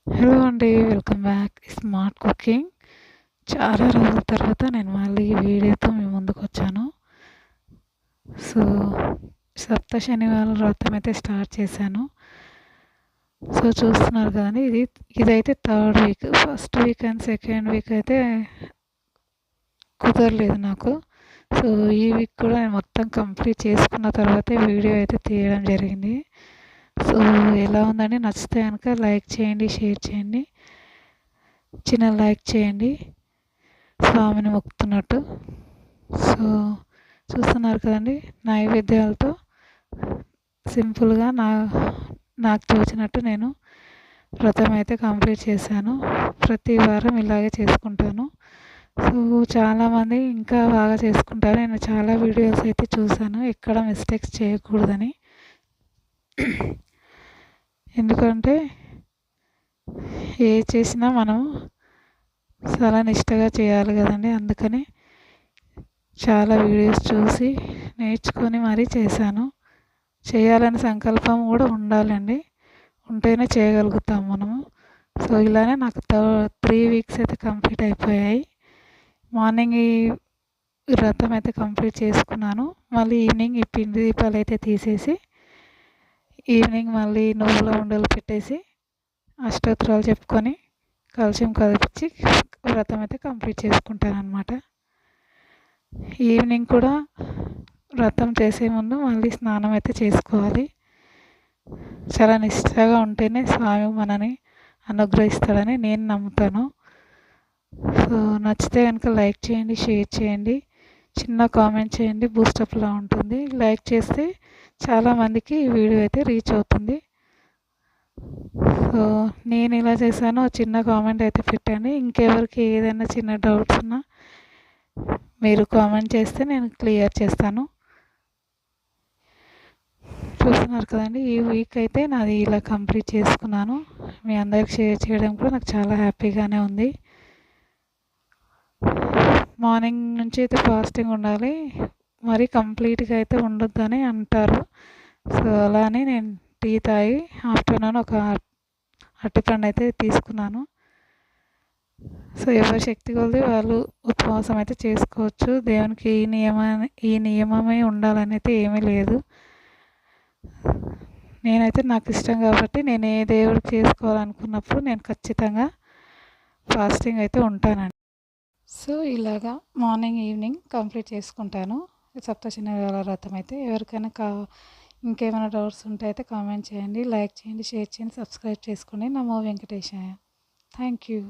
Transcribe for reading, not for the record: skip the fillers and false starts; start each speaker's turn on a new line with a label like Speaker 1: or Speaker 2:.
Speaker 1: Hello అండి. Welcome back smart cooking. చాలా రోజుల తర్వాత నేను మళ్ళీ ఈ వీడియోతో మీ ముందుకొచ్చాను. సో, సప్త శనివారాల వ్రతం అయితే స్టార్ట్ చేశాను. సో, చూస్తున్నారు కదండీ. ఇదైతే third week. First week and second week అయితే కుదరలేదు నాకు. సో, ఈ వీక్ కూడా నేను మొత్తం కంప్లీట్ చేసుకున్న తర్వాతే వీడియో అయితే తీయడం జరిగింది. సో, ఎలా ఉందండి? నచ్చితే కనుక లైక్ చేయండి, షేర్ చేయండి. చిన్న లైక్ చేయండి స్వామిని మొక్కుతున్నట్టు. సో చూస్తున్నారు కదండి, నైవేద్యాలతో సింపుల్గా నాకు తోచినట్టు నేను వ్రతం అయితే కంప్లీట్ చేశాను. ప్రతి వారం ఇలాగే చేసుకుంటాను. సో చాలామంది ఇంకా బాగా చేసుకుంటారు. నేను చాలా వీడియోస్ అయితే చూశాను, ఎక్కడ మిస్టేక్స్ చేయకూడదని. ఎందుకంటే ఏ చేసినా మనం చాలా నిష్టగా చేయాలి కదండి. అందుకని చాలా వీడియోస్ చూసి నేర్చుకొని మరీ చేశాను. చేయాలని సంకల్పం కూడా ఉండాలండి, ఉంటేనే చేయగలుగుతాం మనము. సో ఇలానే నాకు 3 వీక్స్ అయితే కంప్లీట్ అయిపోయాయి. మార్నింగ్ ఈ వ్రతం అయితే కంప్లీట్ చేసుకున్నాను. మళ్ళీ ఈవినింగ్ ఈ పిండి దీపాలు అయితే తీసేసి ఈవినింగ్ మళ్ళీ నువ్వుల ఉండలు పెట్టేసి అష్టోత్తరాలు చెప్పుకొని కలశం కదిపించి వ్రతం అయితే కంప్లీట్ చేసుకుంటాను అన్నమాట. ఈవినింగ్ కూడా వ్రతం చేసే ముందు మళ్ళీ స్నానం అయితే చేసుకోవాలి. చాలా నిష్ఠగా ఉంటేనే స్వామి మనని అనుగ్రహిస్తాడని నేను నమ్ముతాను. సో నచ్చితే కనుక లైక్ చేయండి, షేర్ చేయండి, చిన్న కామెంట్ చేయండి. బూస్టప్లా ఉంటుంది. లైక్ చేస్తే చాలామందికి ఈ వీడియో అయితే రీచ్ అవుతుంది. సో నేను ఇలా చేశానో చిన్న కామెంట్ అయితే పెట్టండి. ఇంకెవరికి ఏదైనా చిన్న డౌట్స్ ఉన్నా మీరు కామెంట్ చేస్తే నేను క్లియర్ చేస్తాను. చూస్తున్నారు కదండి, ఈ వీక్ అయితే నాది ఇలా కంప్లీట్ చేసుకున్నాను. మీ అందరికి షేర్ చేయడం కూడా నాకు చాలా హ్యాపీగానే ఉంది. మార్నింగ్ నుంచి అయితే ఫాస్టింగ్ ఉండాలి, మరి కంప్లీట్గా అయితే ఉండొద్దని అంటారు. సో అలా అని నేను టీ తాగి ఆఫ్టర్నూన్ ఒక అరటిపండు అయితే తీసుకున్నాను. సో ఎవరి శక్తి కొలది వాళ్ళు ఉపవాసం అయితే చేసుకోవచ్చు. దేవునికి ఈ నియమమే ఉండాలని అయితే ఏమీ లేదు. నేనైతే నాకు ఇష్టం కాబట్టి నేను ఏ దేవుడికి చేసుకోవాలనుకున్నప్పుడు నేను ఖచ్చితంగా ఫాస్టింగ్ అయితే ఉంటానండి. సో ఇలాగా మార్నింగ్ ఈవినింగ్ కంప్లీట్ చేసుకుంటాను సప్తశనివారాల వ్రతం అయితే. ఎవరికైనా ఇంకేమైనా డౌట్స్ ఉంటే అయితే కామెంట్ చేయండి, లైక్ చేయండి, షేర్ చేయండి, సబ్స్క్రైబ్ చేసుకోండి. నమో వెంకటేశాయ. Thank you.